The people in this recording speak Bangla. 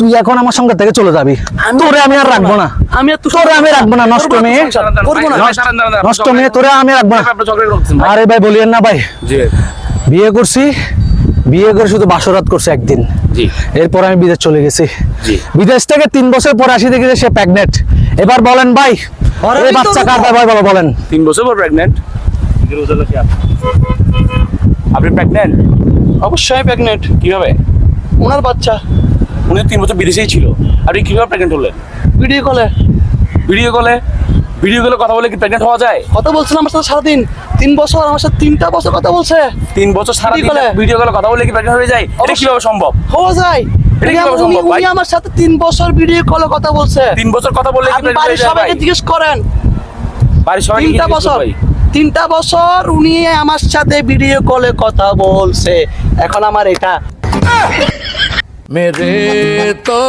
তুই এখন আমার সঙ্গে থেকে চলে যাবি, তোরে আমি আর রাখবো না, তোরে আমি রাখবো না, নষ্ট মেয়ে, নষ্ট মেয়ে, তোরে আমি রাখবো না। আরে ভাই বলিয়েন না ভাই, বিয়ে করছি, বিয়ে করে শুধু বাসরাত করছে একদিন, এরপর আমি বিদেশ চলে গেছি। বিদেশ থেকে 3 বছর পরে আসি দেখি যে সে প্রেগনেন্ট। এবার বলেন ভাই, এই বাচ্চা কার ভাই বাবা বলেন? 3 বছর পর প্রেগনেন্ট? আপনি প্রেগনেন্ট? অবশ্যই প্রেগনেন্ট। কিভাবে? ওনার বাচ্চা। উনি 3 বছর বিদেশেই ছিল, আপনি কিভাবে প্রেগনেন্ট হলেন? ভিডিও কলে। ভিডিও কলে? ভিডিও কলে কথা বলে কি প্রেগনেন্ট হওয়া যায়? কথা বলছেন আমার সাথে সারাদিন, 3 বছর আমার সাথে 3টা বছর কথা বলছে। 3 বছর সারা Video call-এ? ভিডিও কলে কথা বলে কি প্রেগনেন্ট হয়ে যায়? এটা কিভাবে সম্ভব? হওয়া যায়। এটা কিভাবে সম্ভব ভাই? উনি আমার সাথে 3 বছর ভিডিও কলে কথা বলছে। 3 বছর কথা বললে কি আপনি প্রেগনেন্ট বাড়ির হয়ে যায় সবাইকে ভাই? জিজ্ঞেস করেন। বাড়ির সবাইকে 3টা জিজ্ঞেস বছর, করো ভাই। 3টা বছর উনি আমার সাথে ভিডিও কলে কথা বলছে। এখন আমার এটা मेरे तो